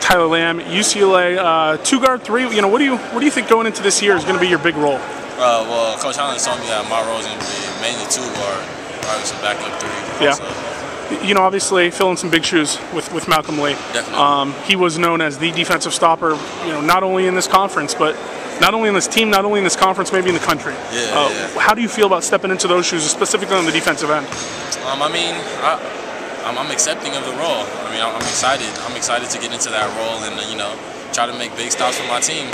Tyler Lamb, UCLA, 2-guard 3. You know, what do you think going into this year is going to be your big role? Well, Coach Allen told me that my role is going to be mainly 2-guard, probably some backup 3. Yeah. Also. You know, obviously filling some big shoes with Malcolm Lee. Definitely. He was known as the defensive stopper, you know, not only in this conference, but not only in this team, not only in this conference, maybe in the country. Yeah. How do you feel about stepping into those shoes, specifically on the defensive end? I mean, I'm accepting of the role. I mean, I'm excited. I'm excited to get into that role and you know, try to make big stops for my team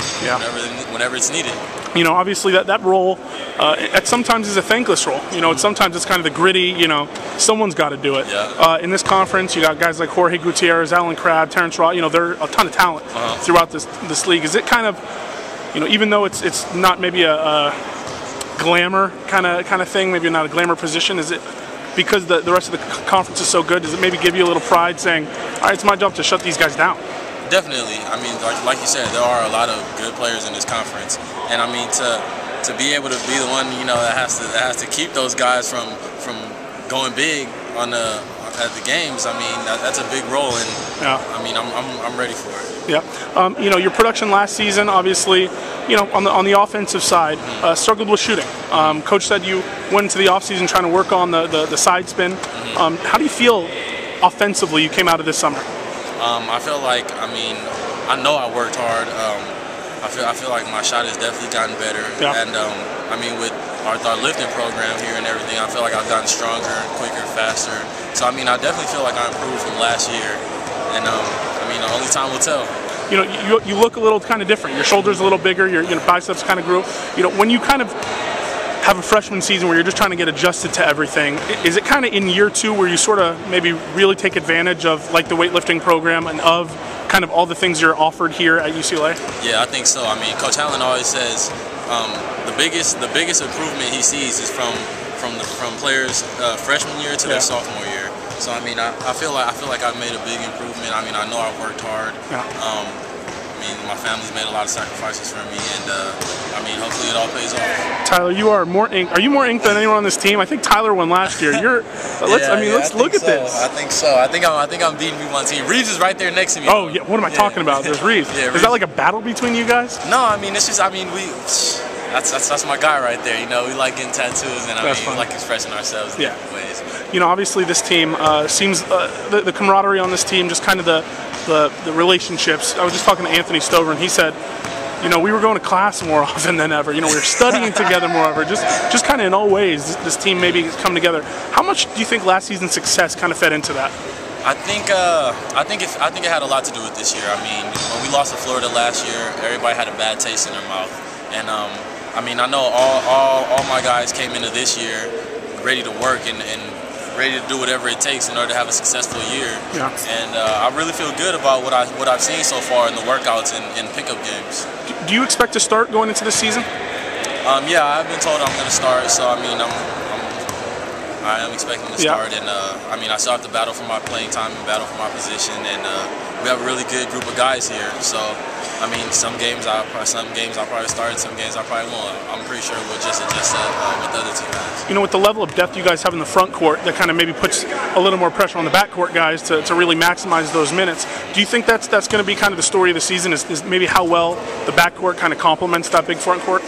whenever it's needed. You know, obviously that role at sometimes is a thankless role. You know, sometimes it's kind of the gritty, you know, someone's got to do it. Yeah. In this conference, you got guys like Jorge Gutierrez, Alan Crabb, Terrence Ross, you know, there are a ton of talent throughout this league. Is it kind of, you know, even though it's not maybe a glamour kind of thing, maybe not a glamour position, is it because the rest of the conference is so good, does it maybe give you a little pride saying, all right, it's my job to shut these guys down? Definitely. I mean, like you said, there are a lot of good players in this conference, and I mean to be able to be the one, you know, that has to keep those guys from going big at the games. I mean, that's a big role, and I mean, I'm ready for it. Yeah. You know, your production last season, obviously, you know, on the offensive side, struggled with shooting. Coach said you went into the offseason trying to work on the side spin. How do you feel offensively you came out of this summer? I feel like, I mean, I know I worked hard. I feel like my shot has definitely gotten better. Yeah. And I mean, with our lifting program here and everything, I feel like I've gotten stronger, quicker, faster. So I mean, I definitely feel like I improved from last year. And I mean, only time will tell. You know, you look a little kind of different. Your shoulders a little bigger. Your biceps kind of grew. You know, when you kind of have a freshman season where you're just trying to get adjusted to everything, is it kind of in year 2 where you sort of maybe really take advantage of like the weightlifting program and of kind of all the things you're offered here at UCLA? Yeah, I think so. I mean, Coach Allen always says the biggest improvement he sees is from players freshman year to their sophomore year. So I mean, I feel like I've made a big improvement. I mean, I know I've worked hard. Yeah. I mean, my family's made a lot of sacrifices for me, and I mean, hopefully it all pays off. Tyler, you are more inked. Are you more inked than anyone on this team? I think Tyler won last year. Let's look at this. I think so. I think I'm beating people on team. Reeves is right there next to me. Oh yeah, what am I talking about? There's Reeves. Reeves. Is that like a battle between you guys? No, I mean, it's just, I mean, that's my guy right there. You know, we like getting tattoos, and we like expressing ourselves in different ways. You know, obviously this team seems the camaraderie on this team, just kind of the relationships. I was just talking to Anthony Stover, and he said, you know, we were going to class more often than ever. You know, we were studying together more ever. Just kind of in all ways, this team maybe has come together. How much do you think last season's success kind of fed into that? I think it had a lot to do with this year. I mean, when we lost to Florida last year, everybody had a bad taste in their mouth, and I mean, I know all my guys came into this year ready to work and ready to do whatever it takes in order to have a successful year. Yeah. And I really feel good about what I've seen so far in the workouts and pickup games. Do you expect to start going into this season? Yeah, I've been told I'm going to start, so I mean, I am expecting to start, and I mean, I still have to battle for my playing time and battle for my position, and we have a really good group of guys here. So, I mean, some games I'll probably start, some games I probably won't. I'm pretty sure we'll just adjust what the other team has. You know, with the level of depth you guys have in the front court, that kind of maybe puts a little more pressure on the backcourt guys to really maximize those minutes. Do you think that's going to be kind of the story of the season? Is maybe how well the backcourt kind of complements that big front court?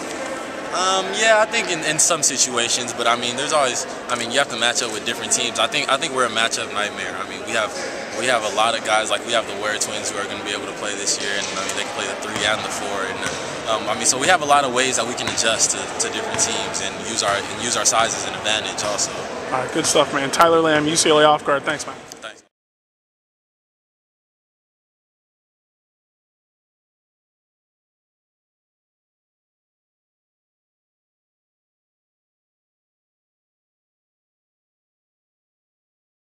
Yeah, I think in some situations, but I mean, there's always, I mean, you have to match up with different teams. I think we're a matchup nightmare. I mean, we have a lot of guys, like we have the Ware twins who are going to be able to play this year, and I mean, they can play the 3 and the 4, and I mean, so we have a lot of ways that we can adjust to different teams and use our size as an advantage also. All right, good stuff, man. Tyler Lamb, UCLA off guard. Thanks, man.